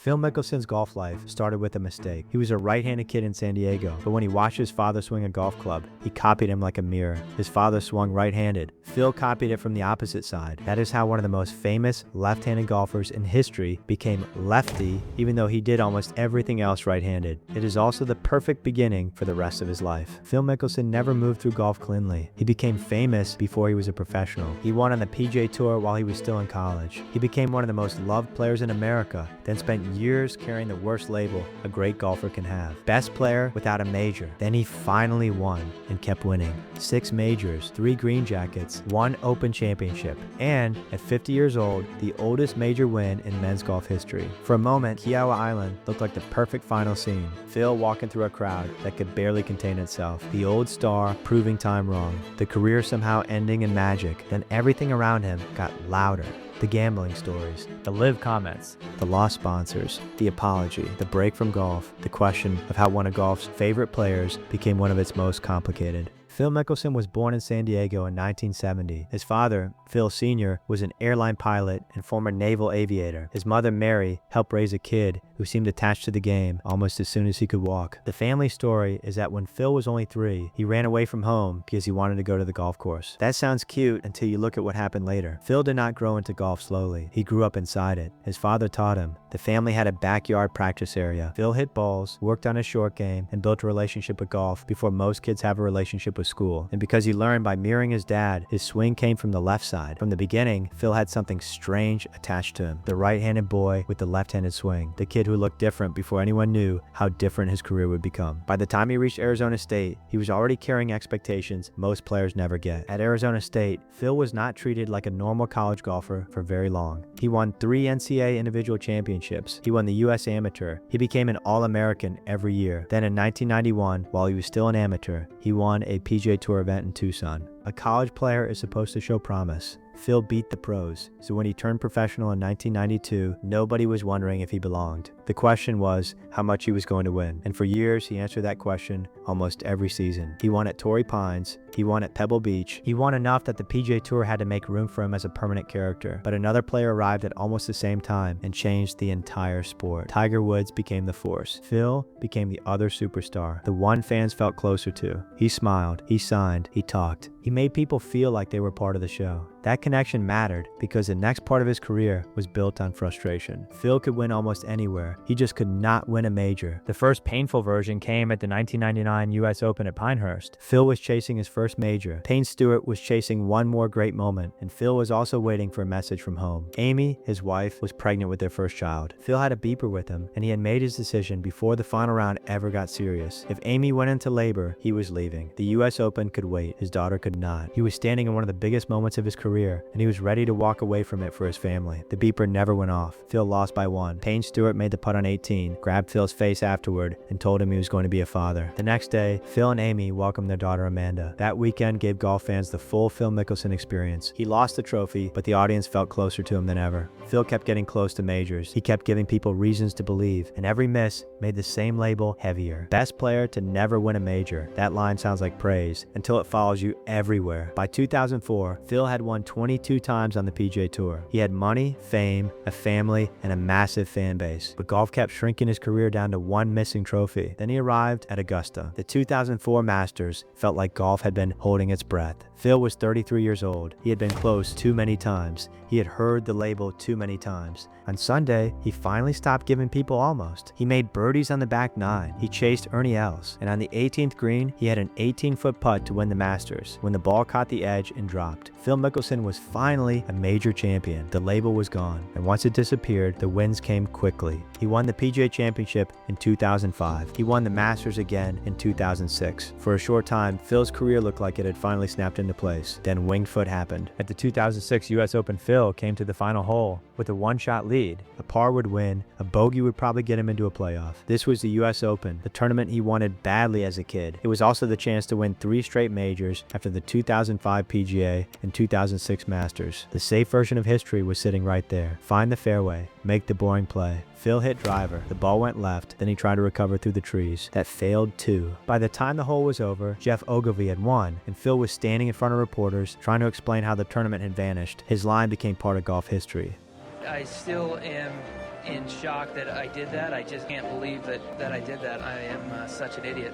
Phil Mickelson's golf life started with a mistake. He was a right-handed kid in San Diego, but when he watched his father swing a golf club, he copied him like a mirror. His father swung right-handed. Phil copied it from the opposite side. That is how one of the most famous left-handed golfers in history became Lefty, even though he did almost everything else right-handed. It is also the perfect beginning for the rest of his life. Phil Mickelson never moved through golf cleanly. He became famous before he was a professional. He won on the PGA Tour while he was still in college. He became one of the most loved players in America, then spent years carrying the worst label a great golfer can have. Best player without a major. Then he finally won and kept winning. 6 majors, 3 green jackets, 1 Open Championship, and at 50 years old, the oldest major win in men's golf history. For a moment, Kiowa Island looked like the perfect final scene. Phil walking through a crowd that could barely contain itself. The old star proving time wrong. The career somehow ending in magic. Then everything around him got louder. The gambling stories, the live comments, the lost sponsors, the apology, the break from golf, the question of how one of golf's favorite players became one of its most complicated. Phil Mickelson was born in San Diego in 1970. His father, Phil Sr., was an airline pilot and former naval aviator. His mother, Mary, helped raise a kid who seemed attached to the game almost as soon as he could walk. The family story is that when Phil was only 3, he ran away from home because he wanted to go to the golf course. That sounds cute until you look at what happened later. Phil did not grow into golf slowly. He grew up inside it. His father taught him. The family had a backyard practice area. Phil hit balls, worked on his short game, and built a relationship with golf before most kids have a relationship with school. And because he learned by mirroring his dad, his swing came from the left side. From the beginning, Phil had something strange attached to him. The right-handed boy with the left-handed swing. The kid who looked different before anyone knew how different his career would become. By the time he reached Arizona State, he was already carrying expectations most players never get. At Arizona State, Phil was not treated like a normal college golfer for very long. He won 3 NCAA individual championships. He won the U.S. Amateur. He became an All-American every year. Then in 1991, while he was still an amateur, he won a PGA Tour event in Tucson. A college player is supposed to show promise. Phil beat the pros, so when he turned professional in 1992, nobody was wondering if he belonged. The question was how much he was going to win, and for years he answered that question almost every season. He won at Torrey Pines, he won at Pebble Beach, he won enough that the PGA Tour had to make room for him as a permanent character, but another player arrived at almost the same time and changed the entire sport. Tiger Woods became the force. Phil became the other superstar, the one fans felt closer to. He smiled, he signed, he talked. He made people feel like they were part of the show. That connection mattered because the next part of his career was built on frustration. Phil could win almost anywhere. He just could not win a major. The first painful version came at the 1999 U.S. Open at Pinehurst. Phil was chasing his first major. Payne Stewart was chasing one more great moment, and Phil was also waiting for a message from home. Amy, his wife, was pregnant with their first child. Phil had a beeper with him, and he had made his decision before the final round ever got serious. If Amy went into labor, he was leaving. The U.S. Open could wait. His daughter could not. He was standing in one of the biggest moments of his career, and he was ready to walk away from it for his family. The beeper never went off. Phil lost by 1. Payne Stewart made the putt on 18, grabbed Phil's face afterward, and told him he was going to be a father. The next day, Phil and Amy welcomed their daughter Amanda. That weekend gave golf fans the full Phil Mickelson experience. He lost the trophy, but the audience felt closer to him than ever. Phil kept getting close to majors. He kept giving people reasons to believe, and every miss made the same label heavier. Best player to never win a major. That line sounds like praise, until it follows you everywhere. By 2004, Phil had won 22 times on the PGA Tour. He had money, fame, a family, and a massive fan base. But golf kept shrinking his career down to one missing trophy. Then he arrived at Augusta. The 2004 Masters felt like golf had been holding its breath. Phil was 33 years old. He had been close too many times. He had heard the label too many times. On Sunday, he finally stopped giving people almost. He made birdies on the back 9. He chased Ernie Els. And on the 18th green, he had an 18-foot putt to win the Masters when the ball caught the edge and dropped. Phil Mickelson was finally a major champion. The label was gone. And once it disappeared, the wins came quickly. He won the PGA Championship in 2005. He won the Masters again in 2006. For a short time, Phil's career looked like it had finally snapped into place. Then winged foot happened. At the 2006 U.S. Open, Phil came to the final hole with a one-shot lead. A par would win. A bogey would probably get him into a playoff. This was the U.S. Open, the tournament he wanted badly as a kid. It was also the chance to win 3 straight majors after the 2005 PGA and 2006 Masters. The safe version of history was sitting right there. Find the fairway. Make the boring play. Phil hit driver. The ball went left. Then he tried to recover through the trees. That failed too. By the time the hole was over, Jeff Ogilvy had won, and Phil was standing in front of reporters trying to explain how the tournament had vanished. His line became part of golf history. I still am in shock that I did that. I just can't believe that I did that. I am such an idiot.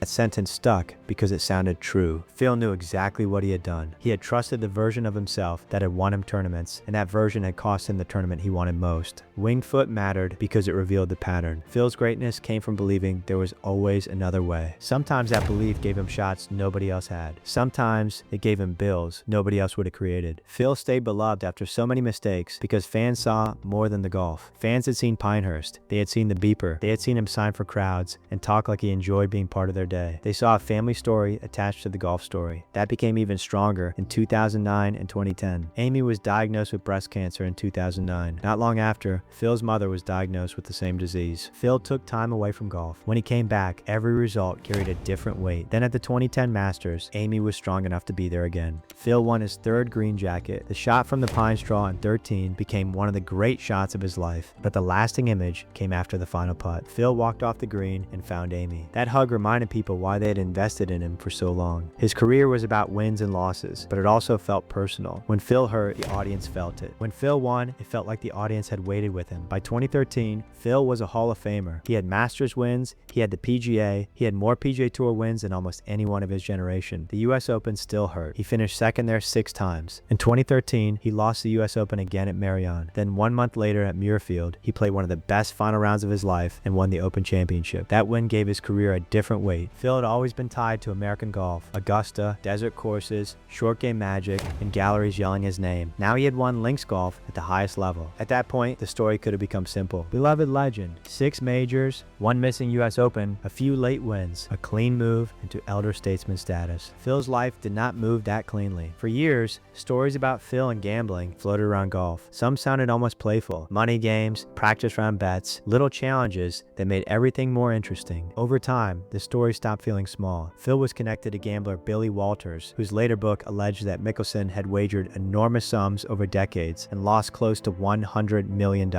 That sentence stuck because it sounded true. Phil knew exactly what he had done. He had trusted the version of himself that had won him tournaments, and that version had cost him the tournament he wanted most. Winged foot mattered because it revealed the pattern. Phil's greatness came from believing there was always another way. Sometimes that belief gave him shots nobody else had. Sometimes it gave him bills nobody else would have created. Phil stayed beloved after so many mistakes because fans saw more than the golf. Fans had seen Pinehurst. They had seen the beeper. They had seen him sign for crowds and talk like he enjoyed being part of their day. They saw a family story attached to the golf story. That became even stronger in 2009 and 2010. Amy was diagnosed with breast cancer in 2009. Not long after, Phil's mother was diagnosed with the same disease. Phil took time away from golf. When he came back, every result carried a different weight. Then at the 2010 Masters, Amy was strong enough to be there again. Phil won his third green jacket. The shot from the pine straw in 13 became one of the great shots of his life, but the lasting image came after the final putt. Phil walked off the green and found Amy. That hug reminded people why they had invested in him for so long. His career was about wins and losses, but it also felt personal. When Phil hurt, the audience felt it. When Phil won, it felt like the audience had waited with him. By 2013, Phil was a Hall of Famer. He had Masters wins, he had the PGA, he had more PGA Tour wins than almost anyone of his generation. The US Open still hurt. He finished second there 6 times. In 2013, he lost the US Open again at Marion. Then 1 month later at Muirfield, he played one of the best final rounds of his life and won the Open Championship. That win gave his career a different weight. Phil had always been tied to American golf, Augusta, desert courses, short game magic, and galleries yelling his name. Now he had won links golf at the highest level. At that point, the story could have become simple. Beloved legend, 6 majors, 1 missing US Open, a few late wins, a clean move into elder statesman status. Phil's life did not move that cleanly. For years, stories about Phil and gambling floated around golf. Some sounded almost playful. Money games, practice round bets, little challenges that made everything more interesting. Over time, the story stopped feeling small. Phil was connected to gambler Billy Walters, whose later book alleged that Mickelson had wagered enormous sums over decades and lost close to $100 million.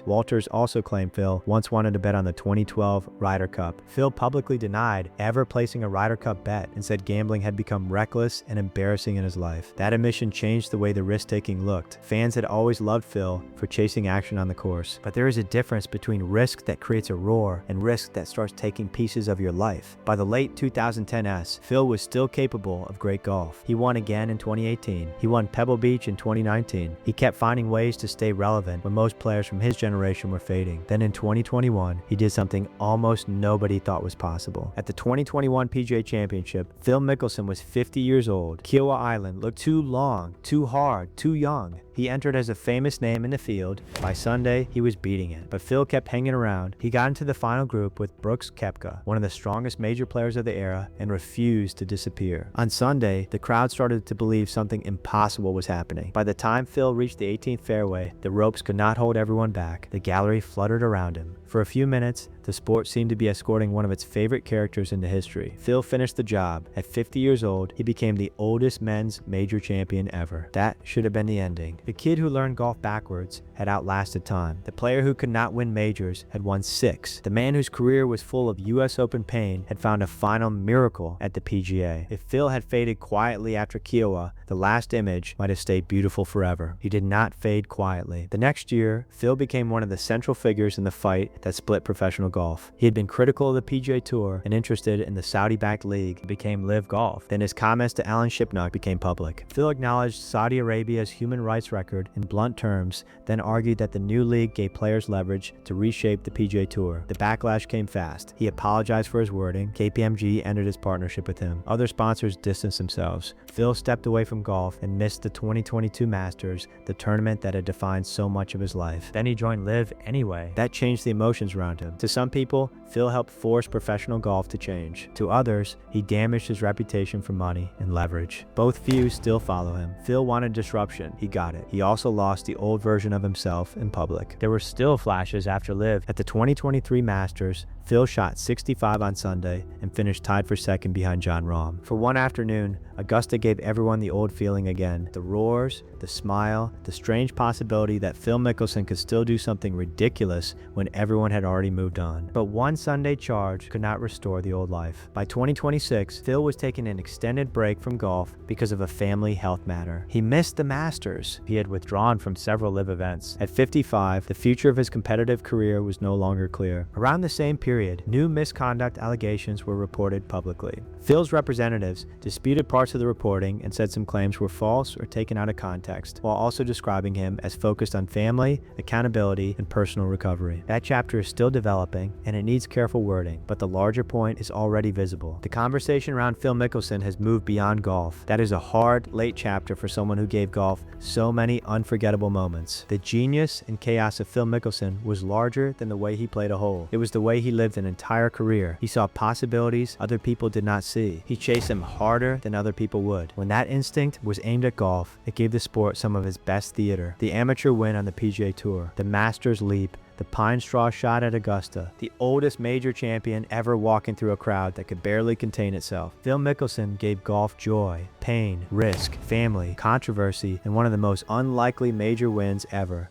Walters also claimed Phil once wanted to bet on the 2012 Ryder Cup. Phil publicly denied ever placing a Ryder Cup bet and said gambling had become reckless and embarrassing in his life. That admission changed the way the risk-taking looked. Fans had always loved Phil for chasing action on the course, but there is a difference between risk that creates a roar and risk that starts taking pieces of your life. By the late 2010s, Phil was still capable of great golf. He won again in 2018. He won Pebble Beach in 2019. He kept finding ways to stay relevant when most players from his generation were fading. Then in 2021, he did something almost nobody thought was possible. At the 2021 PGA Championship, Phil Mickelson was 50 years old. Kiowa Island looked too long, too hard, too young. He entered as a famous name in the field. By Sunday, he was beating it. But Phil kept hanging around. He got into the final group with Brooks Koepka, one of the strongest major players of the era, and refused to disappear. On Sunday, the crowd started to believe something impossible was happening. By the time Phil reached the 18th fairway, the ropes could not hold everyone back. The gallery fluttered around him. For a few minutes, the sport seemed to be escorting one of its favorite characters into history. Phil finished the job. At 50 years old, he became the oldest men's major champion ever. That should have been the ending. The kid who learned golf backwards had outlasted time. The player who could not win majors had won 6. The man whose career was full of US Open pain had found a final miracle at the PGA. If Phil had faded quietly after Kiowa, the last image might have stayed beautiful forever. He did not fade quietly. The next year, Phil became one of the central figures in the fight that split professional golf. He had been critical of the PGA Tour and interested in the Saudi-backed league. It became Live Golf. Then his comments to Alan Shipnuck became public. Phil acknowledged Saudi Arabia's human rights record in blunt terms, then argued that the new league gave players leverage to reshape the PGA Tour. The backlash came fast. He apologized for his wording. KPMG ended his partnership with him. Other sponsors distanced themselves. Phil stepped away from golf and missed the 2022 Masters, the tournament that had defined so much of his life. Then he joined Live anyway. That changed the emotions around him. To some people, Phil helped force professional golf to change. To others, he damaged his reputation for money and leverage. Both views still follow him. Phil wanted disruption. He got it. He also lost the old version of himself in public. There were still flashes after Live. At the 2023 Masters, Phil shot 65 on Sunday and finished tied for second behind Jon Rahm. For one afternoon, Augusta gave everyone the old feeling again. The roars, the smile, the strange possibility that Phil Mickelson could still do something ridiculous when everyone had already moved on. But one Sunday charge could not restore the old life. By 2026, Phil was taking an extended break from golf because of a family health matter. He missed the Masters. He he had withdrawn from several live events. At 55, the future of his competitive career was no longer clear. Around the same period, new misconduct allegations were reported publicly. Phil's representatives disputed parts of the reporting and said some claims were false or taken out of context, while also describing him as focused on family, accountability, and personal recovery. That chapter is still developing, and it needs careful wording, but the larger point is already visible. The conversation around Phil Mickelson has moved beyond golf. That is a hard, late chapter for someone who gave golf so many unforgettable moments. The genius and chaos of Phil Mickelson was larger than the way he played a hole. It was the way he lived an entire career. He saw possibilities other people did not see. He chased them harder than other people would. When that instinct was aimed at golf, it gave the sport some of his best theater. The amateur win on the PGA Tour, the Masters leap, the pine straw shot at Augusta, the oldest major champion ever walking through a crowd that could barely contain itself. Phil Mickelson gave golf joy, pain, risk, family, controversy, and one of the most unlikely major wins ever.